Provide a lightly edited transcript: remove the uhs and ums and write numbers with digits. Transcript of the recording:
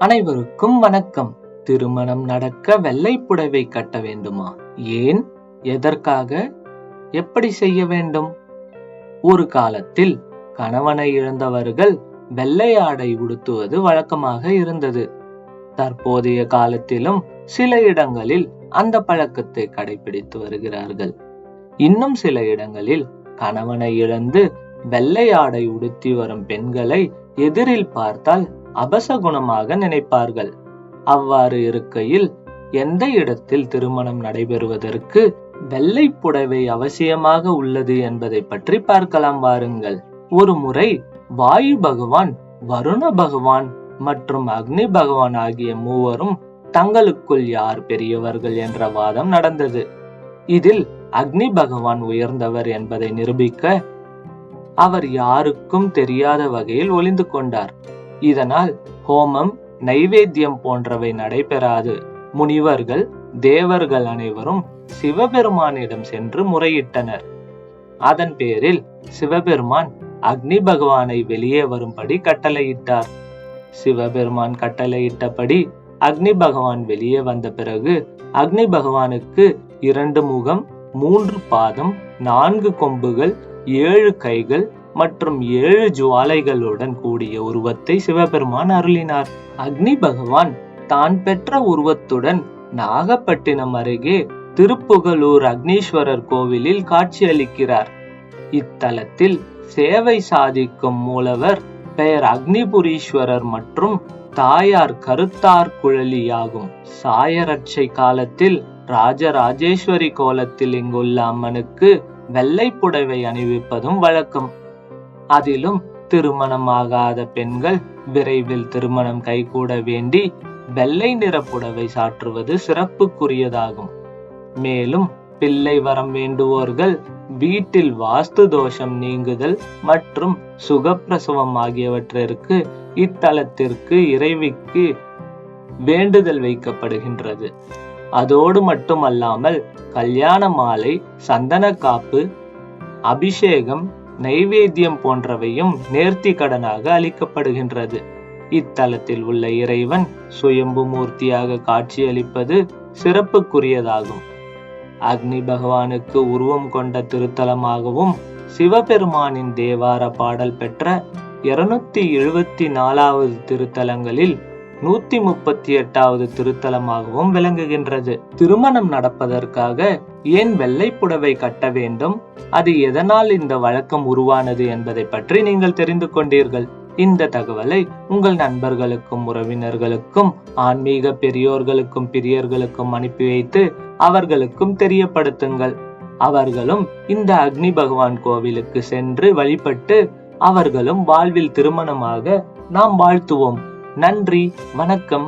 அனைவருக்கும் வணக்கம். திருமணம் நடக்க வெள்ளை புடவை கட்ட வேண்டுமா? ஏன், எதற்காக, எப்படி செய்ய வேண்டும்? ஒரு காலத்தில் கணவனை இழந்தவர்கள் வெள்ளை ஆடை உடுத்துவது வழக்கமாக இருந்தது. தற்போதைய காலத்திலும் சில இடங்களில் அந்த பழக்கத்தை கடைபிடித்து வருகிறார்கள். இன்னும் சில இடங்களில் கணவனை இழந்து வெள்ளை ஆடை உடுத்தி வரும் பெண்களை எதிரில் பார்த்தால் அபசகுணமாக நினைப்பார்கள். அவ்வாறு இருக்கையில் எந்த இடத்தில் திருமணம் நடைபெறுவதற்கு வெள்ளை புடவை அவசியமாக உள்ளது என்பதை பற்றி பார்க்கலாம் வாருங்கள். ஒரு முறை வாயு பகவான், வருண பகவான் மற்றும் அக்னி பகவான் ஆகிய மூவரும் தங்களுக்குள் யார் பெரியவர்கள் என்ற வாதம் நடந்தது. இதில் அக்னி பகவான் உயர்ந்தவர் என்பதை நிரூபிக்க அவர் யாருக்கும் தெரியாத வகையில் ஒளிந்து கொண்டார். இதனால் ஹோமம், நைவேத்தியம் போன்றவை நடைபெறாது. முனிவர்கள், தேவர்கள் அனைவரும் சிவபெருமானிடம் சென்று முறையிட்டனர். அதன் பேரில் சிவபெருமான் அக்னி பகவானை வெளியே வரும்படி கட்டளையிட்டார். சிவபெருமான் கட்டளையிட்டபடி அக்னி பகவான் வெளியே வந்த பிறகு அக்னி பகவானுக்கு 2 முகம், 3 பாதம், 4 கொம்புகள், 7 கைகள் மற்றும் 7 ஜுவாலைகளுடன் கூடிய உருவத்தை சிவபெருமான் அருளினார். அக்னி பகவான் தான் பெற்ற உருவத்துடன் நாகப்பட்டினம் அருகே திருப்புகலூர் அக்னீஸ்வரர் கோவிலில் காட்சியளிக்கிறார். இத்தலத்தில் சேவை சாதிக்கும் மூலவர் பெயர் அக்னிபுரீஸ்வரர் மற்றும் தாயார் கருத்தார் குழலி ஆகும். சாயரட்சை காலத்தில் ராஜராஜேஸ்வரி கோலத்தில் இங்குள்ள அம்மனுக்கு வெள்ளை புடவை அணிவிப்பதும் வழக்கம். அதிலும் திருமணமாகாத பெண்கள் விரைவில் திருமணம் கைகூட வேண்டி வெள்ளை நிற புடவை சாற்றுவது சிறப்புக்குரியதாகும். மேலும் பிள்ளை வரம் வேண்டுவோர்கள் வீட்டில் வாஸ்து தோஷம் நீங்குதல் மற்றும் சுகப்பிரசவம் ஆகியவற்றிற்கு இத்தலத்திற்கு இறைவிக்கு வேண்டுதல் வைக்கப்படுகின்றது. அதோடு மட்டுமல்லாமல் கல்யாண மாலை, சந்தன காப்பு, அபிஷேகம், நைவேத்தியம் போன்றவையும் நேர்த்தி கடனாக அளிக்கப்படுகின்றது. இத்தலத்தில் உள்ள இறைவன் சுயம்பு மூர்த்தியாக காட்சியளிப்பது சிறப்புக்குரியதாகும். அக்னி பகவானுக்கு உருவம் கொண்ட திருத்தலமாகவும் சிவபெருமானின் தேவார பாடல் பெற்ற 274வது திருத்தலங்களில் 138வது திருத்தலமாகவும் விளங்குகின்றது. திருமணம் நடப்பதற்காக ஏன் வெள்ளை புடவை கட்ட வேண்டும், அது எதனால் இந்த வழக்கம் உருவானது என்பதை பற்றி நீங்கள் தெரிந்து கொண்டீர்கள். இந்த தகவலை உங்கள் நண்பர்களுக்கும் உறவினர்களுக்கும் ஆன்மீக பெரியோர்களுக்கும் பிரியர்களுக்கும் அனுப்பி வைத்து அவர்களுக்கும் தெரியப்படுத்துங்கள். அவர்களும் இந்த அக்னி பகவான் கோவிலுக்கு சென்று வழிபட்டு அவர்களும் வாழ்வில் திருமணமாக நாம் வாழ்த்துவோம். நன்றி, வணக்கம்.